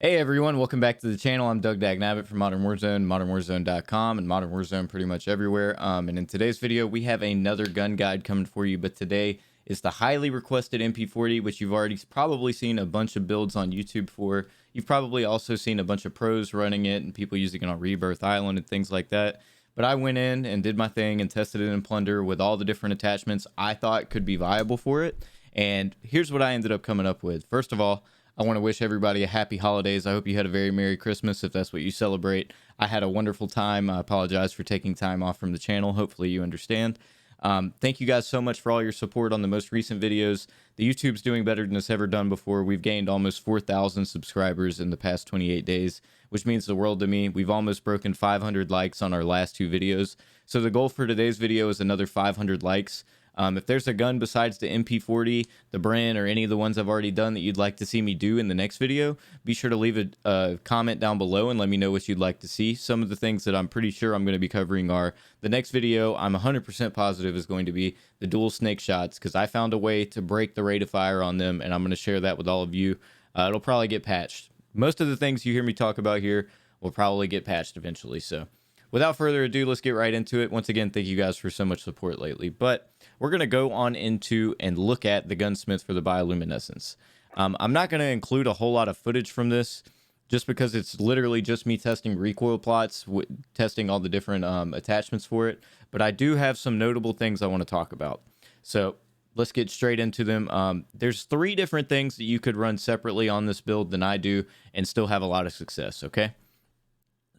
Hey everyone, welcome back to the channel. I'm Doug Dagnabbit from Modern Warzone, ModernWarzone.com, and Modern Warzone pretty much everywhere. And in today's video, we have another gun guide coming for you, but today is the highly requested MP40, which you've already probably seen a bunch of builds on YouTube for. You've probably also seen a bunch of pros running it and people using it on Rebirth Island and things like that. But I went in and did my thing and tested it in Plunder with all the different attachments I thought could be viable for it. And here's what I ended up coming up with. First of all, I want to wish everybody a happy holidays. I hope you had a very Merry Christmas if that's what you celebrate. I had a wonderful time. I apologize for taking time off from the channel. Hopefully you understand. Thank you guys so much for all your support on the most recent videos. The YouTube's doing better than it's ever done before. We've gained almost 4,000 subscribers in the past 28 days, which means the world to me. We've almost broken 500 likes on our last two videos. So the goal for today's video is another 500 likes. If there's a gun besides the MP40, the BREN, or any of the ones I've already done that you'd like to see me do in the next video, be sure to leave a comment down below and let me know what you'd like to see. Some of the things that I'm pretty sure I'm going to be covering are the next video. I'm 100% positive is going to be the dual snake shots because I found a way to break the rate of fire on them, and I'm going to share that with all of you. It'll probably get patched. Most of the things you hear me talk about here will probably get patched eventually, so without further ado, let's get right into it. Once again, thank you guys for so much support lately. But we're going to go on into and look at the gunsmith for the bioluminescence. I'm not going to include a whole lot of footage from this just because it's literally just me testing recoil plots, testing all the different attachments for it. But I do have some notable things I want to talk about. So let's get straight into them. There's 3 different things that you could run separately on this build than I do and still have a lot of success, okay?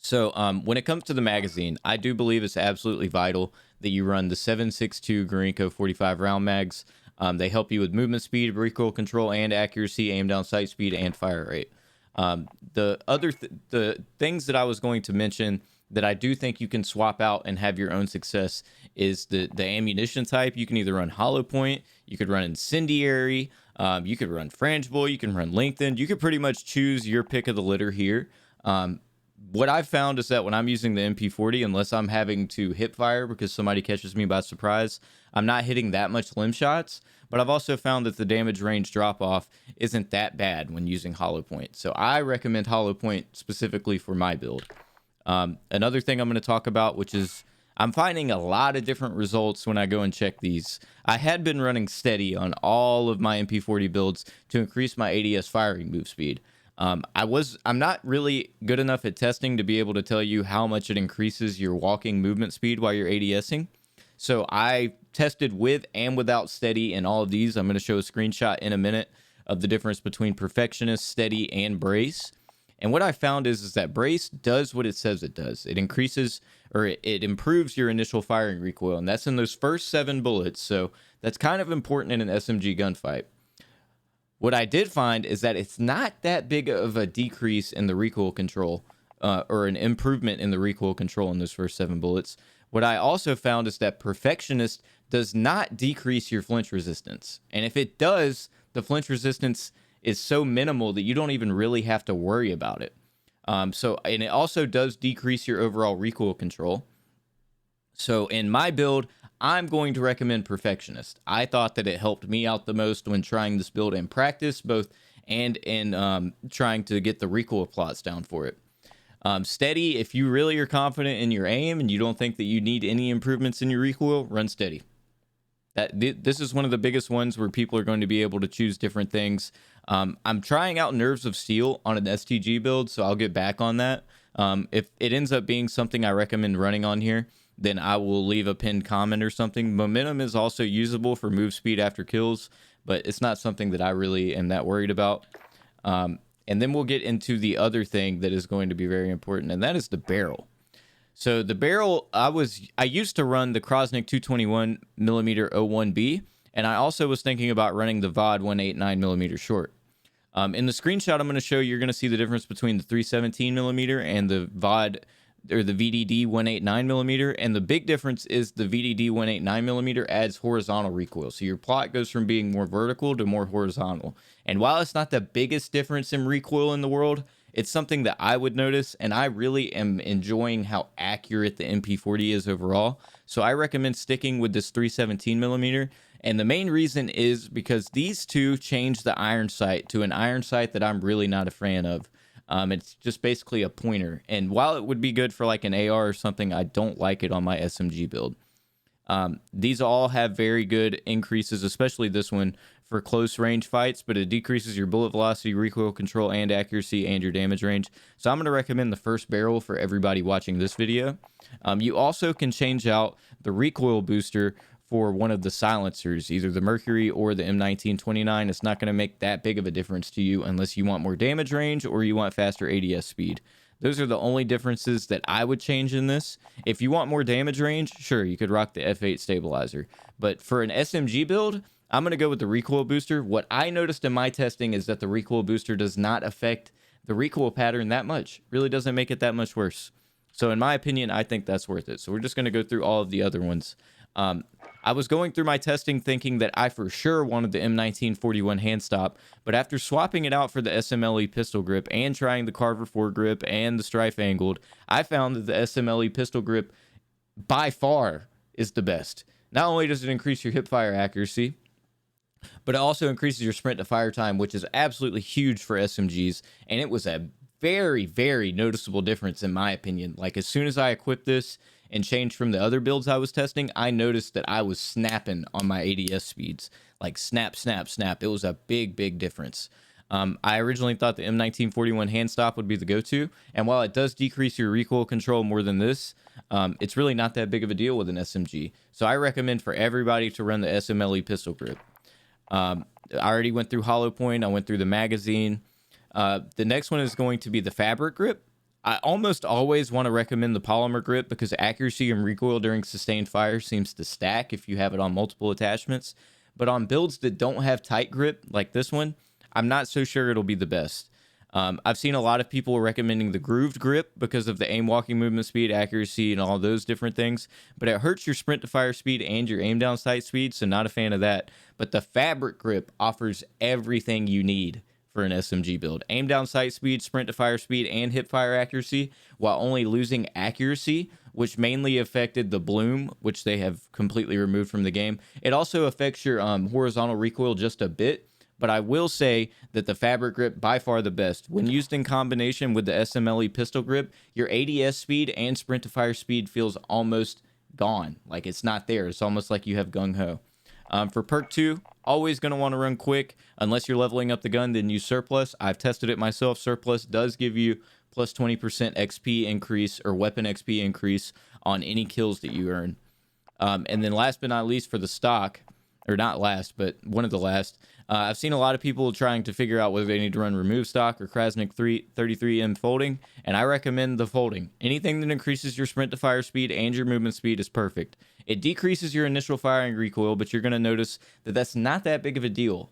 So when it comes to the magazine, I do believe it's absolutely vital that you run the 7.62 Gorenko 45 round mags. They help you with movement speed, recoil control, and accuracy, aim down sight speed, and fire rate. The things that I was going to mention that I do think you can swap out and have your own success is the ammunition type. You can either run hollow point, you could run incendiary, you could run frangible, you can run lengthened. You could pretty much choose your pick of the litter here. What I've found is that when I'm using the MP40, unless I'm having to hip fire because somebody catches me by surprise, I'm not hitting that much limb shots. But I've also found that the damage range drop off isn't that bad when using hollow point. So I recommend hollow point specifically for my build. Another thing I'm going to talk about, which is I'm finding a lot of different results when I go and check these. I had been running steady on all of my MP40 builds to increase my ADS firing move speed. I'm not really good enough at testing to be able to tell you how much it increases your walking movement speed while you're ADSing. So I tested with and without steady in all of these. I'm going to show a screenshot in a minute of the difference between perfectionist, steady, and brace. And what I found is that brace does what it says it does. It increases, or it improves your initial firing recoil, and that's in those first 7 bullets. So that's kind of important in an SMG gunfight. What I did find is that it's not that big of a decrease in the recoil control, or an improvement in the recoil control in those first 7 bullets. What I also found is that Perfectionist does not decrease your flinch resistance. And if it does, the flinch resistance is so minimal that you don't even really have to worry about it. And it also does decrease your overall recoil control. So in my build, I'm going to recommend Perfectionist. I thought that it helped me out the most when trying this build in practice, both and in trying to get the recoil plots down for it. Steady, if you really are confident in your aim and you don't think that you need any improvements in your recoil, run steady. This is one of the biggest ones where people are going to be able to choose different things. I'm trying out Nerves of Steel on an STG build, so I'll get back on that. If it ends up being something I recommend running on here, then I will leave a pinned comment or something. Momentum is also usable for move speed after kills, but it's not something that I really am that worried about. And then we'll get into the other thing that is going to be very important, and that is the barrel. So the barrel, I used to run the Krosnick 221mm 01B, and I also was thinking about running the VOD 189mm short. In the screenshot I'm going to show, you're going to see the difference between the 317mm and the VOD, or the VDD 189mm, and the big difference is the VDD 189mm adds horizontal recoil. So your plot goes from being more vertical to more horizontal. And while it's not the biggest difference in recoil in the world, it's something that I would notice, and I really am enjoying how accurate the MP40 is overall. So I recommend sticking with this 317mm. And the main reason is because these two change the iron sight to an iron sight that I'm really not a fan of. It's just basically a pointer. And while it would be good for like an AR or something, I don't like it on my SMG build. These all have very good increases, especially this one for close range fights, but it decreases your bullet velocity, recoil control, and accuracy, and your damage range. So I'm going to recommend the first barrel for everybody watching this video. You also can change out the recoil booster for one of the silencers, either the Mercury or the M1929. It's not going to make that big of a difference to you unless you want more damage range or you want faster ADS speed. Those are the only differences that I would change in this. If you want more damage range, sure, you could rock the F8 stabilizer. But for an SMG build, I'm going to go with the recoil booster. What I noticed in my testing is that the recoil booster does not affect the recoil pattern that much. Really doesn't make it that much worse. So in my opinion, I think that's worth it. So we're just going to go through all of the other ones. I was going through my testing thinking that I for sure wanted the M1941 hand stop, but after swapping it out for the SMLE pistol grip and trying the Carver foregrip and the Strife angled, I found that the SMLE pistol grip by far is the best. Not only does it increase your hipfire accuracy, but it also increases your sprint to fire time, which is absolutely huge for SMGs, and it was a very, very noticeable difference in my opinion. Like as soon as I equipped this and changed from the other builds I was testing, I noticed that I was snapping on my ADS speeds. Like snap, snap, snap. It was a big, big difference. I originally thought the M1941 hand stop would be the go-to, and while it does decrease your recoil control more than this, it's really not that big of a deal with an SMG. So I recommend for everybody to run the SMLE pistol grip. I already went through hollow point. I went through the magazine. The next one is going to be the fabric grip. I almost always want to recommend the polymer grip because accuracy and recoil during sustained fire seems to stack if you have it on multiple attachments. But on builds that don't have tight grip like this one, I'm not so sure it'll be the best. I've seen a lot of people recommending the grooved grip because of the aim walking movement speed, accuracy, and all those different things. But it hurts your sprint to fire speed and your aim down sight speed, so not a fan of that. But the fabric grip offers everything you need for an SMG build. Aim down sight speed, sprint to fire speed, and hip fire accuracy, while only losing accuracy, which mainly affected the bloom, which they have completely removed from the game. It also affects your horizontal recoil just a bit, but I will say that the fabric grip by far the best. When used in combination with the SMLE pistol grip, your ADS speed and sprint to fire speed feels almost gone. Like it's not there. It's almost like you have gung ho. For perk 2, always going to want to run quick. Unless you're leveling up the gun, then use surplus. I've tested it myself. Surplus does give you plus 20% XP increase or weapon XP increase on any kills that you earn. And then last but not least for the stock, or not last, but one of the last, I've seen a lot of people trying to figure out whether they need to run remove stock or Krasnik 33M folding, and I recommend the folding. Anything that increases your sprint to fire speed and your movement speed is perfect. It decreases your initial firing recoil, but you're going to notice that that's not that big of a deal.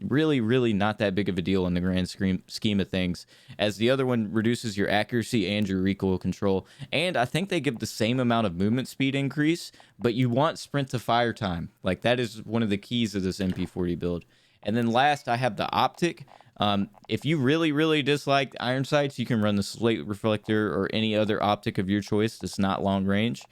Really, really not that big of a deal in the grand scheme of things, as the other one reduces your accuracy and your recoil control. And I think they give the same amount of movement speed increase, but you want sprint to fire time. Like that is one of the keys of this MP40 build. And then last, I have the OPTIC. If you really, really dislike iron sights, you can run the slate reflector or any other optic of your choice that's not long range.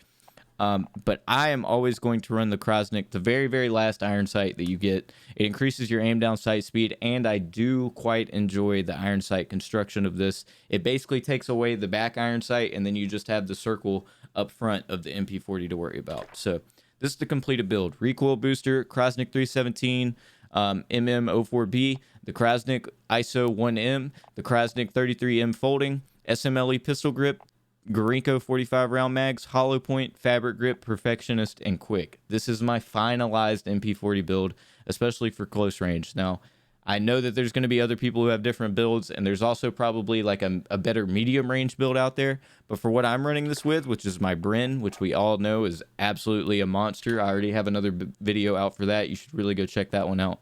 But I am always going to run the Krasnik, the very, very last iron sight that you get. It increases your aim down sight speed, and I do quite enjoy the iron sight construction of this. It basically takes away the back iron sight, and then you just have the circle up front of the MP40 to worry about. So this is the completed build. Recoil booster, Krasnik 317, MM04B, the Krasnik ISO 1M, the Krasnik 33M folding, SMLE pistol grip, Gorenko 45 round mags, hollow point, fabric grip, perfectionist, and quick. This is my finalized MP40 build, especially for close range. Now, I know that there's going to be other people who have different builds, and there's also probably like a better medium range build out there. But for what I'm running this with, which is my BREN, which we all know is absolutely a monster. I already have another video out for that. You should really go check that one out.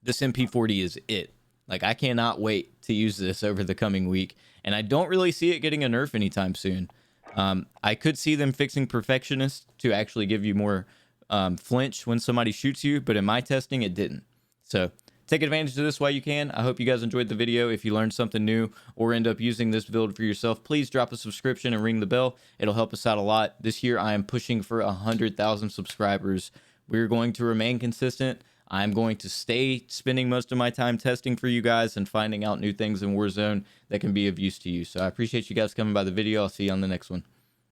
This MP40 is it. Like, I cannot wait to use this over the coming week, and I don't really see it getting a nerf anytime soon. I could see them fixing perfectionist to actually give you more flinch when somebody shoots you, but in my testing, it didn't. So take advantage of this while you can. I hope you guys enjoyed the video. If you learned something new or end up using this build for yourself, please drop a subscription and ring the bell. It'll help us out a lot. This year, I am pushing for 100,000 subscribers. We're going to remain consistent. I'm going to stay spending most of my time testing for you guys and finding out new things in Warzone that can be of use to you. So I appreciate you guys coming by the video. I'll see you on the next one.